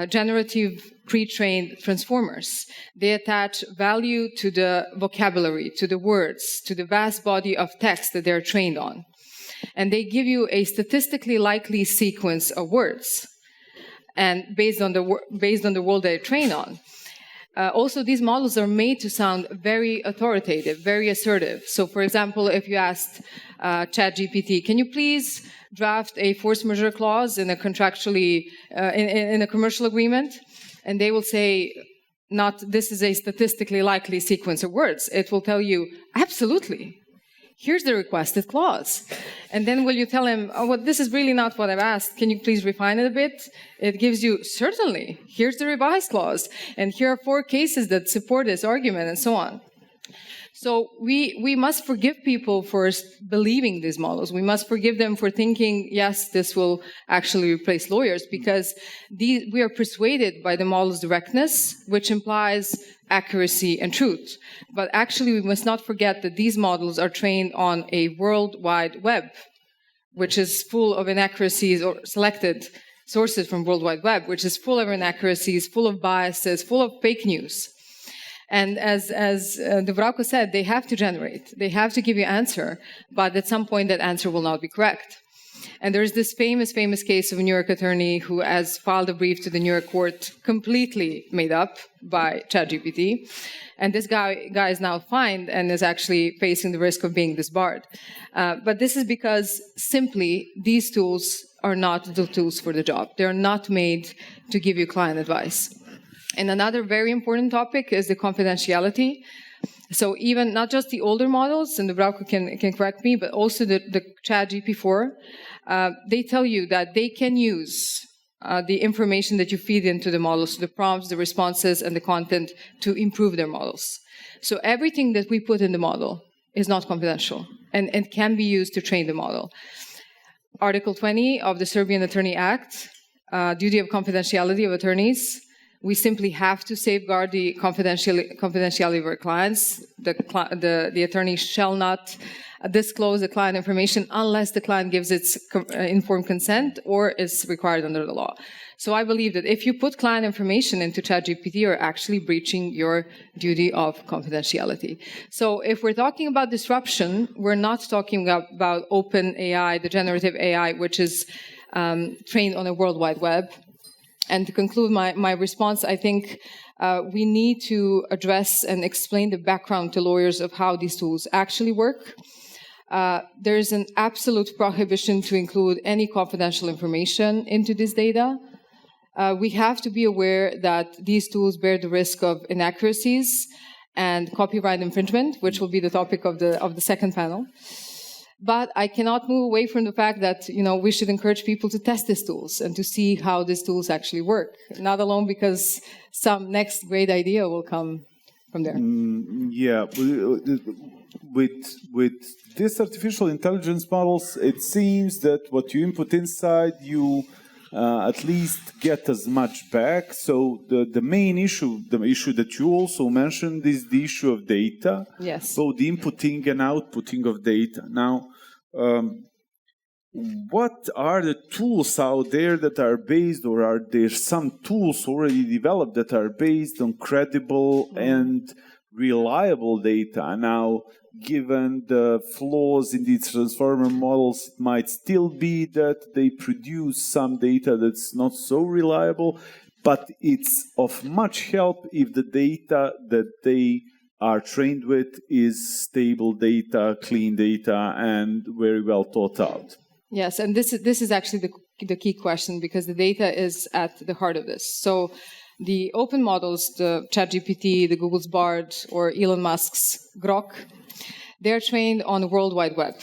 generative pre-trained transformers. They attach value to the vocabulary, to the words, to the vast body of text that they're trained on. And they give you a statistically likely sequence of words. And based on the world they train on. Also, these models are made to sound very authoritative, very assertive. So, for example, if you asked ChatGPT, can you please draft a force majeure clause in a contractually, in a commercial agreement? And they will say, not, this is a statistically likely sequence of words. It will tell you, absolutely. Here's the requested clause. And then will you tell him, oh, well, this is really not what I've asked. Can you please refine it a bit? It gives you, certainly. Here's the revised clause. And here are 4 cases that support this argument, and so on. So we must forgive people for believing these models. We must forgive them for thinking, yes, this will actually replace lawyers, because we are persuaded by the model's directness, which implies accuracy and truth. But actually, we must not forget that these models are trained on a World Wide Web, which is full of inaccuracies, or selected sources from World Wide Web, which is full of inaccuracies, full of biases, full of fake news. And as Dubravko said, they have to generate. They have to give you an answer, but at some point that answer will not be correct. And there's this famous case of a New York attorney who has filed a brief to the New York court completely made up by ChatGPT. And this guy is now fined and is actually facing the risk of being disbarred. But this is because simply these tools are not the tools for the job. They're not made to give you client advice. And another very important topic is the confidentiality. So even not just the older models, and Dubravko can correct me, but also the ChatGPT-4, they tell you that they can use the information that you feed into the models, the prompts, the responses, and the content to improve their models. So everything that we put in the model is not confidential and can be used to train the model. Article 20 of the Serbian Attorney Act, duty of confidentiality of attorneys. We simply have to safeguard the confidentiality of our clients. The attorney shall not disclose the client information unless the client gives its informed consent or is required under the law. So I believe that if you put client information into ChatGPT, you're actually breaching your duty of confidentiality. So if we're talking about disruption, we're not talking about open AI, the generative AI, which is trained on a World Wide Web. And to conclude my response, I think we need to address and explain the background to lawyers of how these tools actually work. There is an absolute prohibition to include any confidential information into this data. We have to be aware that these tools bear the risk of inaccuracies and copyright infringement, which will be the topic of the second panel. But I cannot move away from the fact that, we should encourage people to test these tools and to see how these tools actually work. Not alone because some next great idea will come from there. Yeah, with these artificial intelligence models, it seems that what you input inside, you at least get as much back. So the main issue, the issue that you also mentioned, is the issue of data. Yes. So the inputting and outputting of data. Now, what are the tools out there that are based, or are there some tools already developed that are based on credible and reliable data? Now, given the flaws in these transformer models, it might still be that they produce some data that's not so reliable, but it's of much help if the data that they are trained with is stable data, clean data, and very well thought out. Yes, and this is actually the key question, because the data is at the heart of this. So the open models, the ChatGPT, the Google's Bard, or Elon Musk's Grok, they're trained on the World Wide Web.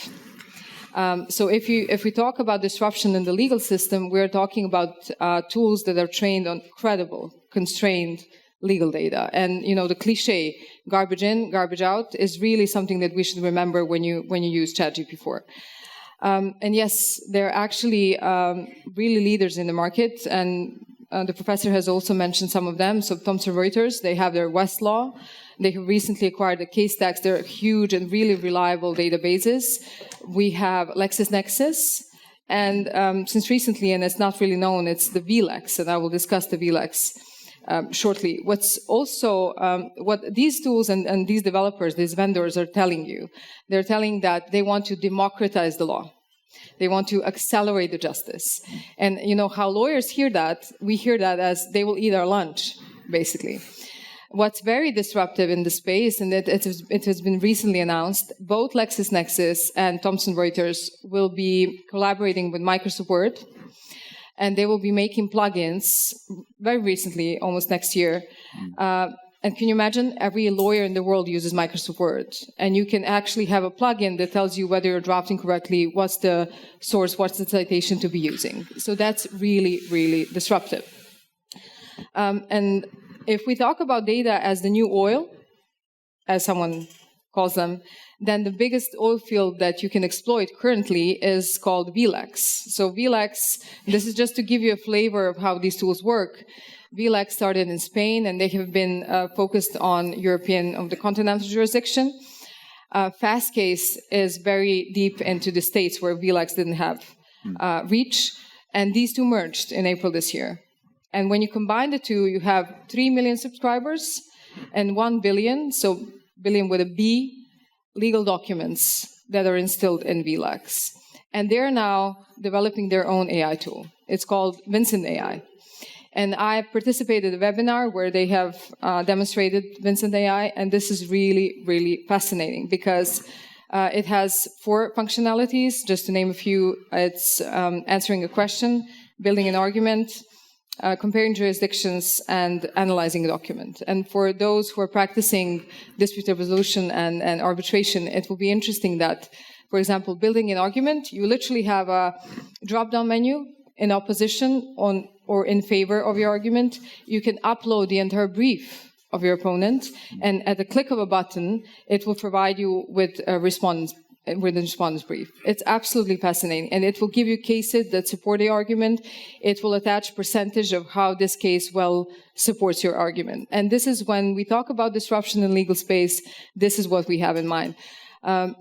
So if we talk about disruption in the legal system, we're talking about tools that are trained on credible, constrained legal data. And the cliche garbage in, garbage out is really something that we should remember when you use ChatGPT-4. And yes, they're actually really leaders in the market, and the professor has also mentioned some of them. So Thomson Reuters, they have their Westlaw. They have recently acquired the CaseTax. They're huge and really reliable databases. We have LexisNexis, and since recently, and it's not really known, it's the VLEX, and I will discuss the VLEX shortly. What's also, what these tools and these developers, these vendors are telling you, they're telling that they want to democratize the law. They want to accelerate the justice. And how lawyers hear that, we hear that as they will eat our lunch, basically. What's very disruptive in the space, and it has been recently announced, both LexisNexis and Thomson Reuters will be collaborating with Microsoft Word, and they will be making plugins very recently, almost next year. And can you imagine? Every lawyer in the world uses Microsoft Word. And you can actually have a plugin that tells you whether you're drafting correctly, what's the source, what's the citation to be using. So that's really, really disruptive. And if we talk about data as the new oil, as someone calls them, then the biggest oil field that you can exploit currently is called VLEX. So VLEX, this is just to give you a flavor of how these tools work. VLEX started in Spain, and they have been focused on European, of the continental jurisdiction. Fastcase is very deep into the States where VLEX didn't have reach, and these two merged in April this year. And when you combine the two, you have 3 million subscribers and 1 billion, so billion with a B, legal documents that are instilled in VLEX. And they're now developing their own AI tool. It's called Vincent AI. And I participated in a webinar where they have demonstrated Vincent AI, and this is really, really fascinating because it has 4 functionalities. Just to name a few, it's answering a question, building an argument, comparing jurisdictions, and analyzing a document. And for those who are practicing dispute resolution and arbitration, it will be interesting that, for example, building an argument, you literally have a drop-down menu in opposition on or in favor of your argument. You can upload the entire brief of your opponent, and at the click of a button, it will provide you with a response brief. It's absolutely fascinating, and it will give you cases that support the argument. It will attach percentage of how this case well supports your argument. And this is when we talk about disruption in legal space, this is what we have in mind.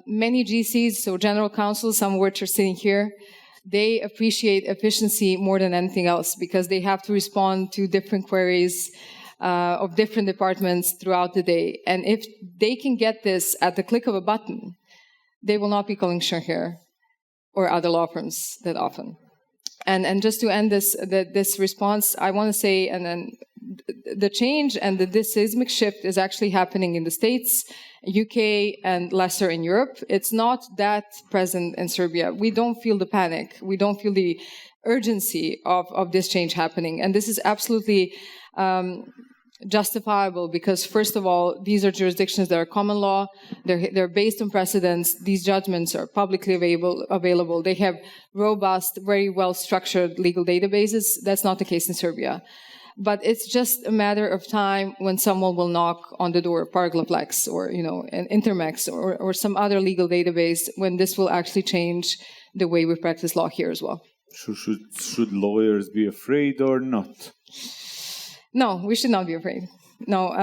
Many GCs, so general counsels, some of which are sitting here, they appreciate efficiency more than anything else because they have to respond to different queries of different departments throughout the day. And if they can get this at the click of a button, they will not be calling Schoenherr or other law firms that often. And just to end this response, I want to say, and then the change and the seismic shift is actually happening in the States, UK, and lesser in Europe. It's not that present in Serbia. We don't feel the panic. We don't feel the urgency of this change happening. And this is absolutely justifiable because, first of all, these are jurisdictions that are common law. They're based on precedents. These judgments are publicly available. They have robust, very well-structured legal databases. That's not the case in Serbia. But it's just a matter of time when someone will knock on the door of Paragleplex or, an Intermex or some other legal database when this will actually change the way we practice law here as well. Should lawyers be afraid or not? No, we should not be afraid. No,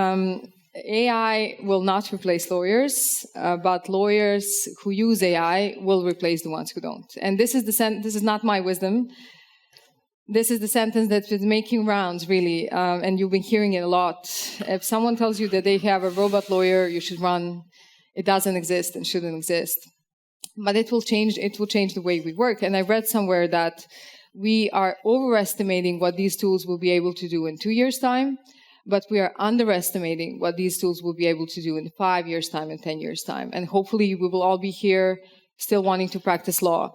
AI will not replace lawyers, but lawyers who use AI will replace the ones who don't. And this is not my wisdom. This is the sentence that's been making rounds, really, and you've been hearing it a lot. If someone tells you that they have a robot lawyer, you should run. It doesn't exist and shouldn't exist. But it will change the way we work. And I read somewhere that we are overestimating what these tools will be able to do in 2 years' time, but we are underestimating what these tools will be able to do in 5 years' time and 10 years' time. And hopefully we will all be here still wanting to practice law.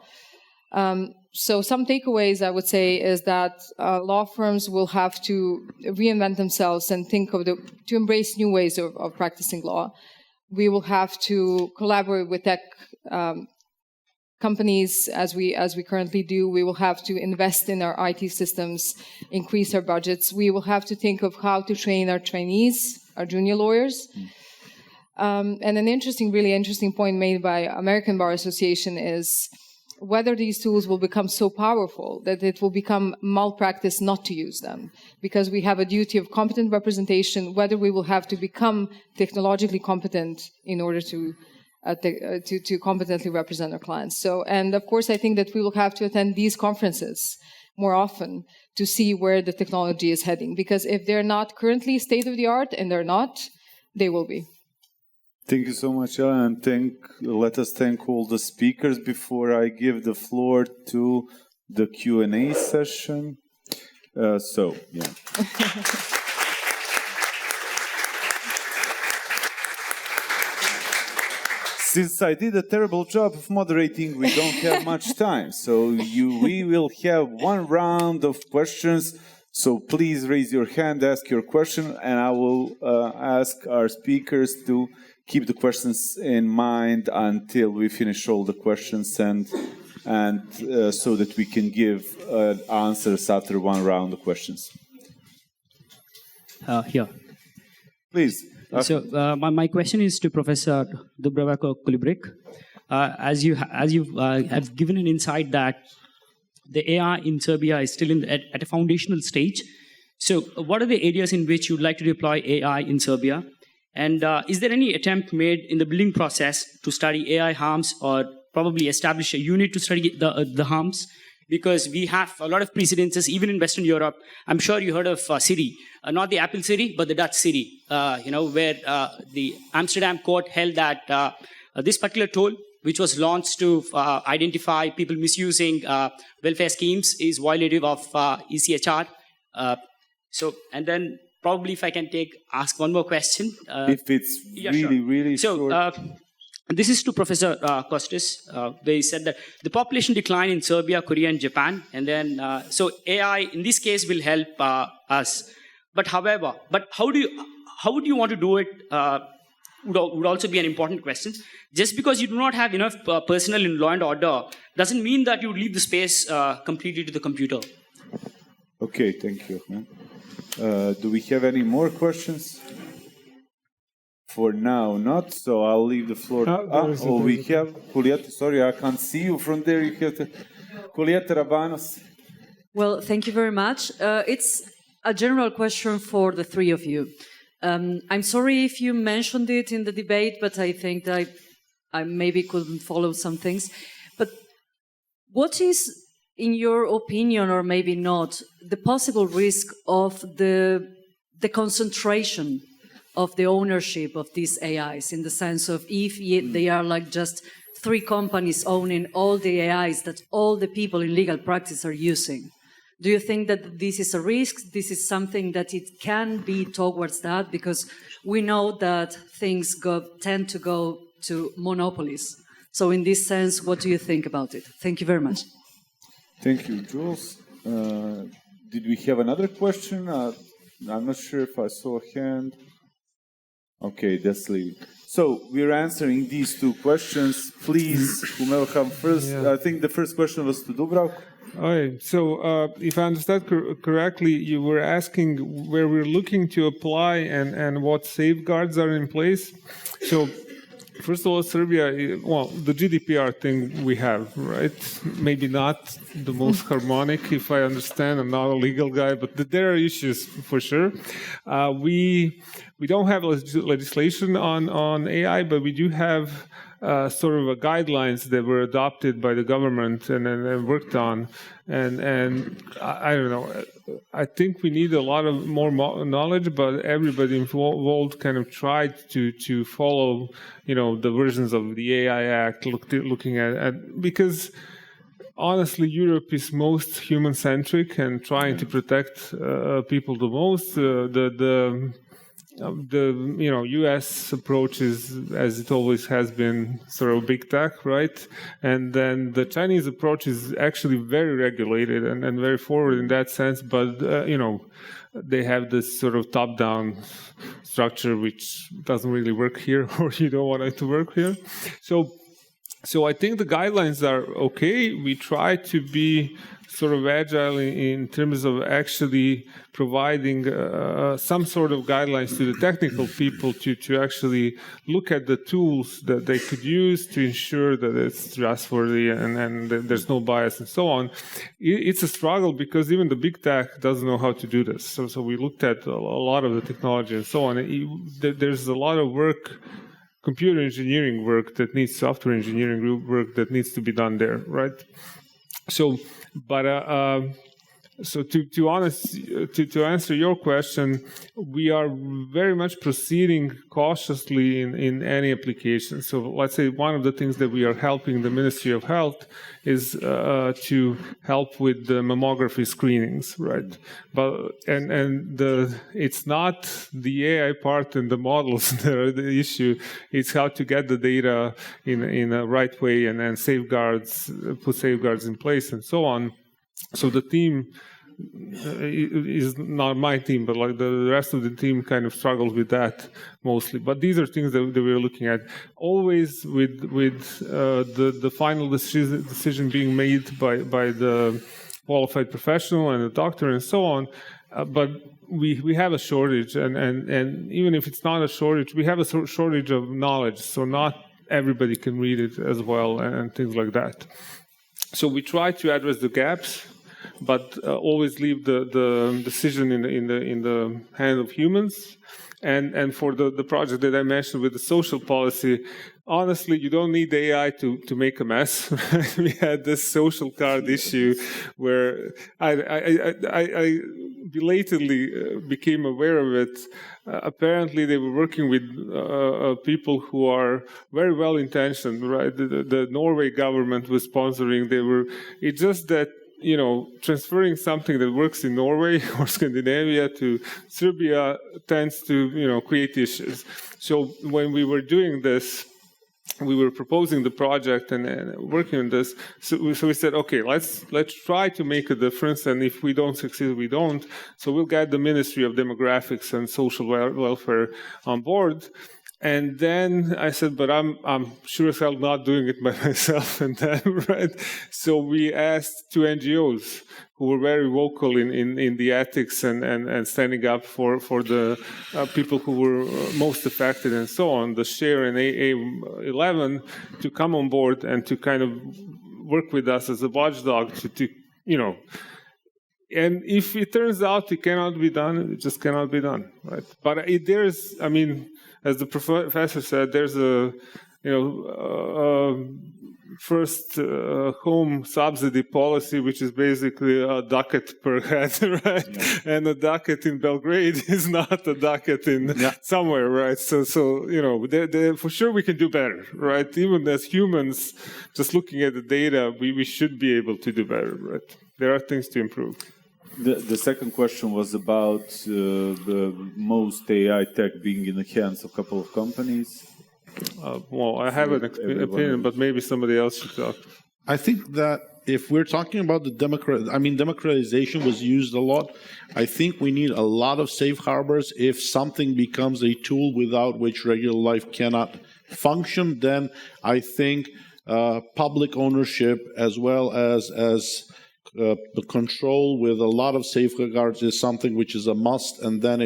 So some takeaways I would say is that law firms will have to reinvent themselves and think of to embrace new ways of practicing law. We will have to collaborate with tech companies as we currently do. We will have to invest in our IT systems, increase our budgets. We will have to think of how to train our trainees, our junior lawyers. And an really interesting point made by American Bar Association is whether these tools will become so powerful that it will become malpractice not to use them, because we have a duty of competent representation, whether we will have to become technologically competent in order to competently represent our clients. So, and of course, I think that we will have to attend these conferences more often to see where the technology is heading, because if they're not currently state-of-the-art, and they're not, they will be. Thank you so much, Jelena, and let us thank all the speakers before I give the floor to the Q&A session. Since I did a terrible job of moderating, we don't have much time. So we will have one round of questions. So please raise your hand, ask your question, and I will ask our speakers to keep the questions in mind until we finish all the questions, and so that we can give answers after one round of questions. Here. Please. So my question is to Professor Dubravko Ćulibrk. As you have given an insight that the AI in Serbia is still at a foundational stage. So what are the areas in which you'd like to deploy AI in Serbia? And is there any attempt made in the building process to study AI harms, or probably establish a unit to study the harms? Because we have a lot of precedences, even in Western Europe. I'm sure you heard of Siri, not the Apple Siri, but the Dutch Siri, where the Amsterdam court held that this particular tool, which was launched to identify people misusing welfare schemes, is violative of ECHR. And then probably if I can ask one more question. If it's really short. This is to Professor Kostić. They said that the population decline in Serbia, Korea, and Japan, and then so AI in this case will help us. But how would you want to do it? Would also be an important question. Just because you do not have enough personnel in law and order doesn't mean that you leave the space completely to the computer. Okay, thank you. Do we have any more questions? For now, not. So I'll leave the floor. We have Julieta. Sorry, I can't see you from there. You have to... Julieta Rabanos. Well, thank you very much. It's a general question for the three of you. I'm sorry if you mentioned it in the debate, but I think that I maybe couldn't follow some things. But what is, in your opinion, or maybe not, the possible risk of the concentration of the ownership of these AIs, in the sense of if they are like just 3 companies owning all the AIs that all the people in legal practice are using? Do you think that this is a risk? This is something that it can be towards that? Because we know that things tend to go to monopolies. So in this sense, what do you think about it? Thank you very much. Thank you, Jules. Did we have another question? I'm not sure if I saw a hand. Okay, that's leaving. So we're answering these 2 questions. Please, whomever comes first. Yeah. I think the first question was to Dubravko. Okay, so if I understand correctly, you were asking where we're looking to apply and what safeguards are in place. So first of all, Serbia, the GDPR thing we have, right? Maybe not the most harmonic, if I understand. I'm not a legal guy, but there are issues for sure. We don't have legislation on AI, but we do have sort of guidelines that were adopted by the government and worked on. And I don't know. I think we need a lot of more knowledge, but everybody involved kind of tried to follow, the versions of the AI Act, looking at because honestly, Europe is most human-centric and trying to protect people the most. The U.S. approach is, as it always has been, sort of big tech, right? And then the Chinese approach is actually very regulated and very forward in that sense, but they have this sort of top-down structure which doesn't really work here, or you don't want it to work here. So I think the guidelines are okay. We try to be sort of agile in terms of actually providing some sort of guidelines to the technical people to actually look at the tools that they could use to ensure that it's trustworthy and there's no bias and so on. It's a struggle because even the big tech doesn't know how to do this. So we looked at a lot of the technology and so on. There's a lot of work, computer engineering work that needs software engineering work that needs to be done there, right? So, but So to answer your question, we are very much proceeding cautiously in any application. So let's say one of the things that we are helping the Ministry of Health is to help with the mammography screenings, right? But it's not the AI part and the models that are the issue. It's how to get the data in a right way and then put safeguards in place and so on. So the team is not my team, but like the rest of the team kind of struggles with that mostly. But these are things that we're looking at, always with the final decision being made by the qualified professional and the doctor and so on. But we have a shortage, and even if it's not a shortage, we have a shortage of knowledge. So not everybody can read it as well and things like that. So we try to address the gaps, but always leave the decision in the hand of humans. And for the project that I mentioned with the social policy, honestly, you don't need AI to make a mess. We had this social card issue where I belatedly became aware of it. Apparently, they were working with people who are very well intentioned, right? The Norway government was sponsoring. It's just that, transferring something that works in Norway or Scandinavia to Serbia tends to, create issues. So when we were doing this, we were proposing the project and working on this. So we said, okay, let's try to make a difference. And if we don't succeed, we don't. So we'll get the Ministry of Demographics and Social Welfare on board. And then I said, but I'm sure as hell not doing it by myself. And then, right? So we asked two NGOs who were very vocal in the ethics and standing up for the people who were most affected and so on, the SHARE and AA11, to come on board and to kind of work with us as a watchdog to and if it turns out it cannot be done, it just cannot be done, right? But as the professor said, there's a first home subsidy policy, which is basically a ducat per head, right? Yeah. And a ducat in Belgrade is not a ducat in somewhere, right? So for sure we can do better, right? Even as humans, just looking at the data, we should be able to do better, right? There are things to improve. The second question was about the most AI tech being in the hands of a couple of companies. Well, I have an opinion, but maybe somebody else should talk. I think that if we're talking about the democratization was used a lot. I think we need a lot of safe harbors. If something becomes a tool without which regular life cannot function, then I think public ownership as well as the control with a lot of safeguards is something which is a must, and then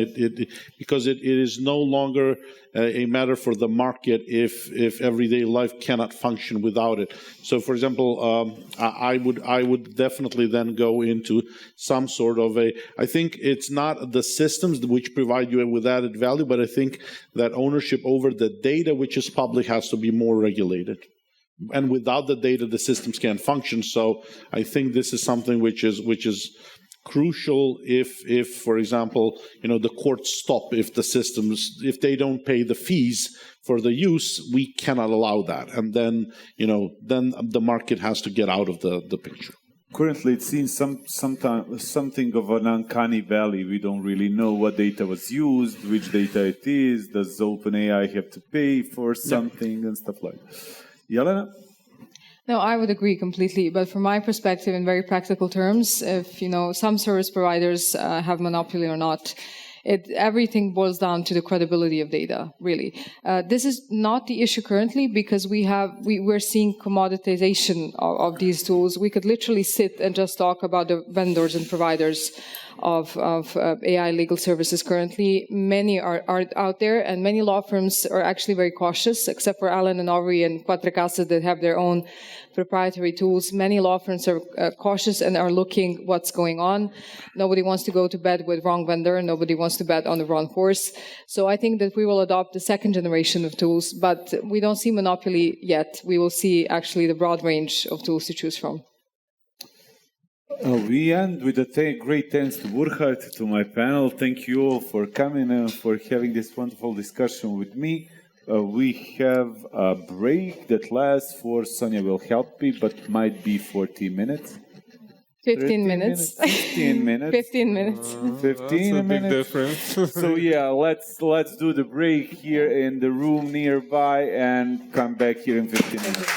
because it is no longer a matter for the market if everyday life cannot function without it. So, for example, I would definitely then go into some sort of I think it's not the systems which provide you with added value, but I think that ownership over the data which is public has to be more regulated. And without the data, the systems can't function. So I think this is something which is crucial. If for example, the courts stop if they don't pay the fees for the use, we cannot allow that, and then the market has to get out of the picture. Currently, it seems something of an uncanny valley. We don't really know what data was used, which data it is. Does OpenAI have to pay for something and stuff like that? Jelena? No, I would agree completely. But from my perspective, in very practical terms, if some service providers have monopoly or not, everything boils down to the credibility of data. Really, this is not the issue currently because we're seeing commoditization of these tools. We could literally sit and just talk about the vendors and providers of AI legal services currently. Many are out there, and many law firms are actually very cautious, except for Allen & Overy and Quattro Casse that have their own proprietary tools. Many law firms are cautious and are looking what's going on. Nobody wants to go to bed with wrong vendor. Nobody wants to bet on the wrong horse. So I think that we will adopt the second generation of tools, but we don't see monopoly yet. We will see actually the broad range of tools to choose from. We end with a great thanks to Burkhard, to my panel. Thank you all for coming and for having this wonderful discussion with me. We have a break that lasts for, Sonia will help me, but might be 40 minutes. 15 minutes. 15 minutes. 15 minutes. 15 That's a big minutes. difference. So yeah, let's do the break here in the room nearby and come back here in 15 minutes.